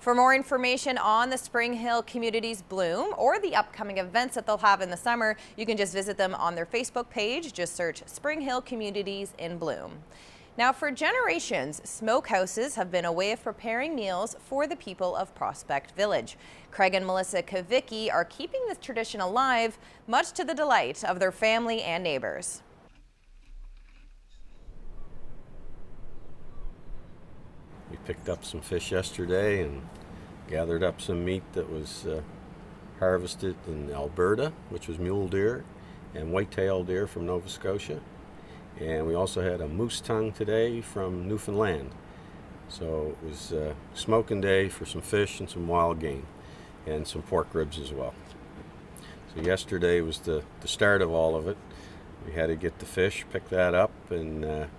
For more information on the Spring Hill Communities Bloom or the upcoming events that they'll have in the summer, you can just visit them on their Facebook page. Just search Spring Hill Communities in Bloom. Now, for generations, smokehouses have been a way of preparing meals for the people of Prospect Village. Craig and Melissa Kavicki are keeping this tradition alive, much to the delight of their family and neighbors. We picked up some fish yesterday and gathered up some meat that was harvested in Alberta, which was mule deer and white-tailed deer from Nova Scotia. And we also had a moose tongue today from Newfoundland. So it was a smoking day for some fish and some wild game and some pork ribs as well. So yesterday was the start of all of it. We had to get the fish, pick that up, and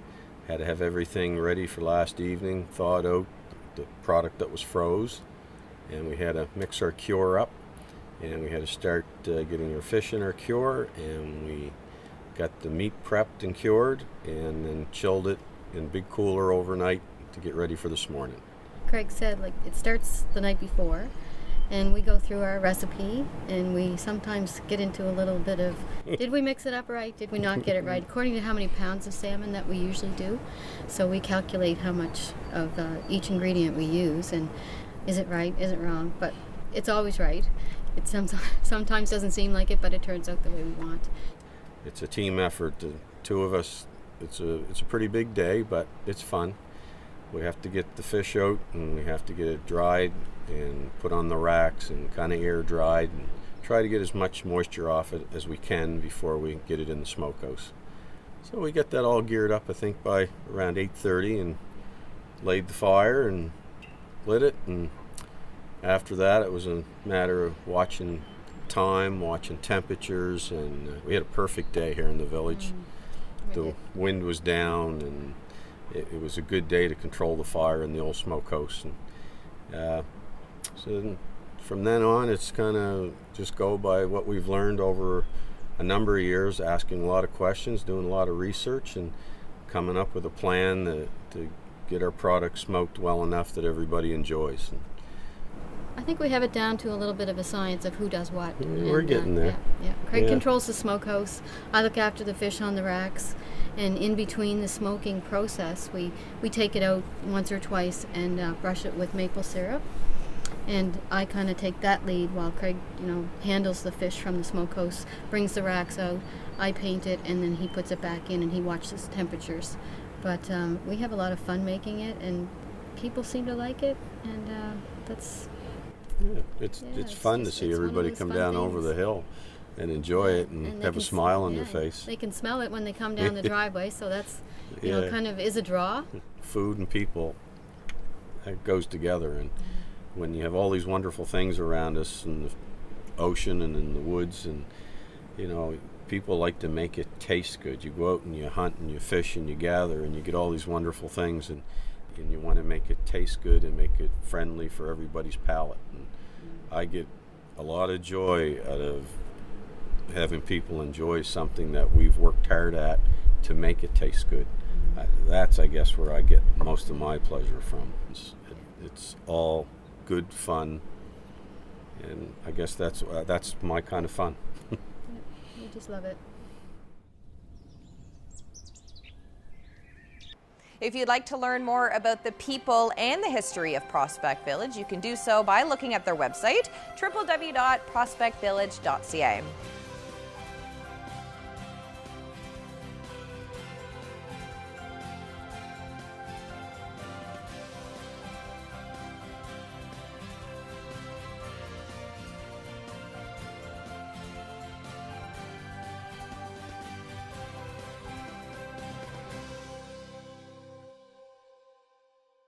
had to have everything ready for last evening, thawed out the product that was froze. And we had to mix our cure up, and we had to start getting our fish in our cure, and we got the meat prepped and cured and then chilled it in a big cooler overnight to get ready for this morning. Craig said it starts the night before, and we go through our recipe, and we sometimes get into a little bit of did we mix it up right, did we not get it right, according to how many pounds of salmon that we usually do. So we calculate how much of each ingredient we use, and is it right, is it wrong, but it's always right. It sometimes doesn't seem like it, but it turns out the way we want. It's a team effort. The two of us, it's a pretty big day, but it's fun. We have to get the fish out, and we have to get it dried and put on the racks and kind of air dried and try to get as much moisture off it as we can before we get it in the smokehouse. So we get that all geared up, I think, by around 8:30, and laid the fire and lit it, and after that it was a matter of watching time, watching temperatures, and we had a perfect day here in the village. The wind was down, and it was a good day to control the fire in the old smokehouse. And so from then on, it's kind of just go by what we've learned over a number of years, asking a lot of questions, doing a lot of research, and coming up with a plan to get our product smoked well enough that everybody enjoys. I think we have it down to a little bit of a science of who does what. We're getting there. Yeah. Craig controls the smokehouse. I look after the fish on the racks. And in between the smoking process, we take it out once or twice and brush it with maple syrup. And I kind of take that lead while Craig, handles the fish from the smokehouse, brings the racks out. I paint it, and then he puts it back in, and he watches temperatures. But we have a lot of fun making it, and people seem to like it, and that's... Yeah, it's fun to see everybody come down over the hill and enjoy it and have a smile on their face. They can smell it when they come down the driveway, so that's, kind of is a draw. Food and people, that goes together. And when you have all these wonderful things around us in the ocean and in the woods, and, people like to make it taste good. You go out and you hunt and you fish and you gather and you get all these wonderful things, and you want to make it taste good and make it friendly for everybody's palate. And I get a lot of joy out of having people enjoy something that we've worked hard at to make it taste good. That's, I guess, where I get most of my pleasure from. It's all good fun, and I guess that's my kind of fun. We just love it. If you'd like to learn more about the people and the history of Prospect Village, you can do so by looking at their website, www.prospectvillage.ca.